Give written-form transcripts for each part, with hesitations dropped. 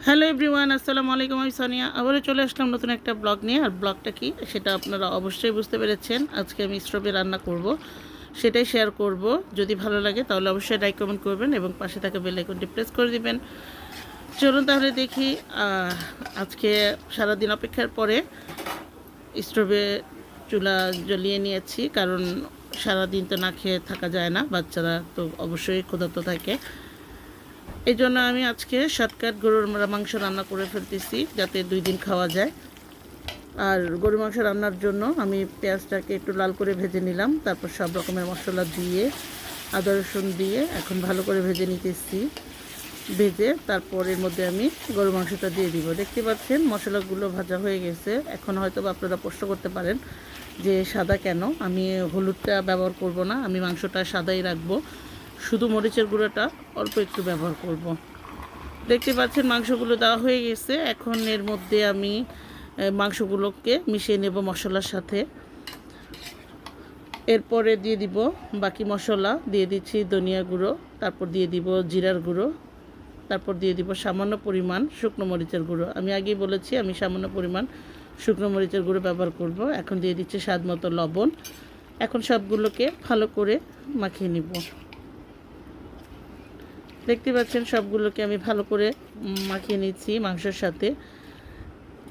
Hello everyone, আসসালামু আলাইকুম। আমি সানিয়া আবারও চলে আসলাম নতুন একটা ব্লগ নিয়ে। আর ব্লগটা কি সেটা আপনারা অবশ্যই বুঝতে পেরেছেন। আজকে আমি স্ট্রবেরি রান্না করব, সেটাই শেয়ার করব। যদি ভালো লাগে তাহলে অবশ্যই লাইক কমেন্ট করবেন এবং পাশে থাকা বেল আইকনটি প্রেস করে দিবেন। চলুন তাহলে দেখি। আজকে সারাদিন অপেক্ষার পরে স্টোভে চুলা জ্বলিয়ে নিয়েছি, কারণ সারাদিন তো না খেয়ে থাকা যায় না, বাচ্চারা তো অবশ্যই ক্ষুধার্ত থাকে। এই জন্য আমি আজকে শর্টকাট গরুর মাংস রান্না করে ফেলতেছি, যাতে 2 দিন খাওয়া যায়। আর গরুর মাংস রান্নার জন্য আমি পেঁয়াজটাকে একটু লাল করে ভেজে নিলাম, তারপর সব রকমের মশলা দিয়ে আদা রসুন দিয়ে এখন ভালো করে ভেজে নিতেছি। ভেজে তারপর এর মধ্যে আমি গরুর মাংসটা দিয়ে দিব। দেখতে পাচ্ছেন মশলাগুলো ভাজা হয়ে গেছে। এখন হয়তো আপনারা প্রশ্ন করতে পারেন যে সাদা কেন। আমি হলুদটা ব্যবহার করব না, আমি মাংসটা সাদাই রাখবো, শুধু মরিচের গুঁড়োটা অল্প একটু ব্যবহার করব। দেখতে পাচ্ছেন মাংসগুলো দেওয়া হয়ে গেছে। এখন এর মধ্যে আমি মাংসগুলোকে মিশিয়ে নেব মশলার সাথে। এরপরে দিয়ে দিব বাকি মশলা, দিয়ে দিচ্ছি ধনিয়া গুঁড়ো, তারপর দিয়ে দিব জিরার গুঁড়ো, তারপর দিয়ে দিব সামান্য পরিমাণ শুকনো মরিচের গুঁড়ো। আমি আগেই বলেছি আমি সামান্য পরিমাণ শুকনো মরিচের গুঁড়ো ব্যবহার করব। এখন দিয়ে দিচ্ছি স্বাদ মতো লবণ। এখন সবগুলোকে ভালো করে মাখিয়ে নিব। দেখতে পাচ্ছেন সবগুলোকে আমি ভালো করে মাখিয়ে নিচ্ছি মাংসের সাথে।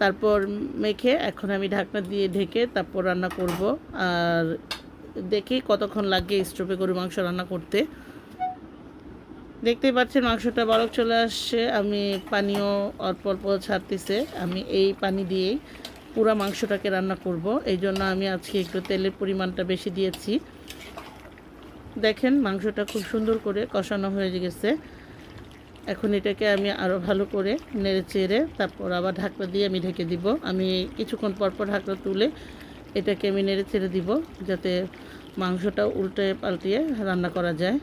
তারপর মেখে এখন আমি ঢাকনা দিয়ে ঢেকে তারপর রান্না করব। আর দেখি কতক্ষণ লাগে স্টোভে গরুর মাংস রান্না করতে। দেখতে পাচ্ছেন মাংসটা বরফ চলে আসছে, আমি পানিও অল্প অল্প ছাড়তেছে। আমি এই পানি দিয়েই পুরো মাংসটাকে রান্না করব। এই জন্য আমি আজকে একটু তেলের পরিমাণটা বেশি দিয়েছি। দেখেন মাংসটা খুব সুন্দর করে কষানো হয়ে গেছে। এখন এটাকে আমি আরও ভালো করে নেড়ে চেড়ে তারপর আবার ঢাকনা দিয়ে আমি ঢেকে দিব। আমি কিছুক্ষণ পরপর ঢাকনা তুলে এটাকে আমি নেড়ে চেড়ে দিব, যাতে মাংসটা উল্টে পাল্টিয়ে রান্না করা যায়।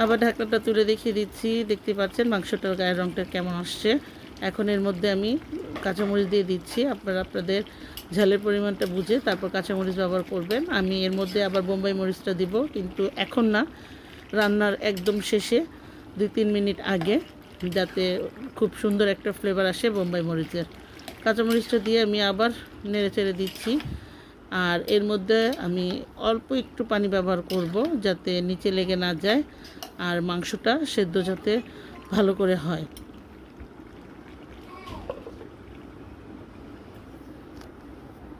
আবার ঢাকনাটা তুলে দেখিয়ে দিচ্ছি। দেখতে পাচ্ছেন মাংসটার গায়ের রঙটা কেমন আসছে। এখন এর মধ্যে আমি কাঁচামরিচ দিয়ে দিচ্ছি। আপনারা আপনাদের ঝালের পরিমাণটা বুঝে তারপর কাঁচামরিচ ব্যবহার করবেন। আমি এর মধ্যে আবার বোম্বাই মরিচটা দিব, কিন্তু এখন না, রান্নার একদম শেষে 2-3 মিনিট আগে, যাতে খুব সুন্দর একটা ফ্লেভার আসে বোম্বাই মরিচের। কাঁচামরিচটা দিয়ে আমি আবার নেড়ে চেড়ে দিচ্ছি। আর এর মধ্যে আমি অল্প একটু পানি ব্যবহার করব, যাতে নিচে লেগে না যায় আর মাংসটা সেদ্ধ যাতে ভালো করে হয়।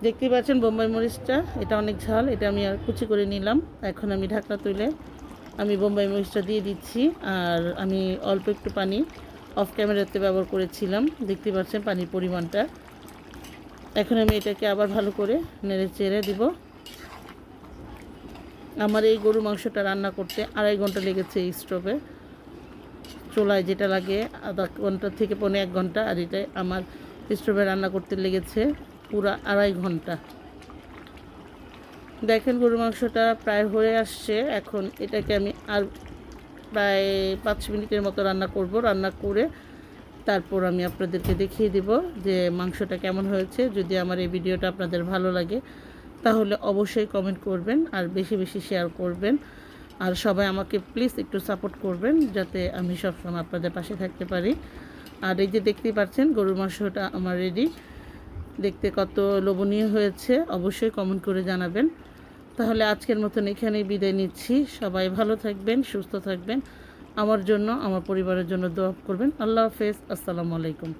দেখতে পাচ্ছেন বোম্বাই মরিচটা, এটা অনেক ঝাল, এটা আমি আর কুচি করে নিলাম। এখন আমি ঢাকনা তুলে আমি বোম্বাই মরিচটা দিয়ে দিচ্ছি। আর আমি অল্প একটু পানি অফ ক্যামেরাতে ব্যবহার করেছিলাম, দেখতে পাচ্ছেন পানির পরিমাণটা। এখন আমি এটাকে আবার ভালো করে নেড়ে চেড়ে দিব। আমার এই গরু মাংসটা রান্না করতে 2.5 ঘন্টা লেগেছে এই স্টোভে। চুলায় যেটা লাগে আধা ঘন্টা থেকে 1.5 ঘন্টা, আর এটা আমার স্টোভে রান্না করতে লেগেছে পুরো 2.5 ঘন্টা। দেখেন গরু মাংসটা প্রায় হয়ে আসছে। এখন এটাকে আমি আর প্রায় 5 মিনিটের মতো রান্না করব। রান্না করে তারপর আমি আপনাদেরকে দেখিয়ে দিব যে মাংসটা কেমন হয়েছে। যদি আমার এই ভিডিওটা আপনাদের ভালো লাগে তাহলে অবশ্যই কমেন্ট করবেন আর বেশি বেশি শেয়ার করবেন। আর সবাই আমাকে প্লিজ একটু সাপোর্ট করবেন, যাতে আমি সবসময় আপনাদের পাশে থাকতে পারি। আর এই যে দেখতেই পাচ্ছেন গরুর মাংসটা আমার রেডি। দেখতে কত লোভনীয় হয়েছে, অবশ্যই কমেন্ট করে জানাবেন। তাহলে আজকের মতন এখানেই বিদায় নিচ্ছি। সবাই ভালো থাকবেন, সুস্থ থাকবেন। আমার জন্য, আমার পরিবারের জন্য দোয়া করবেন। আল্লাহ হাফেজ, আসসালামু আলাইকুম।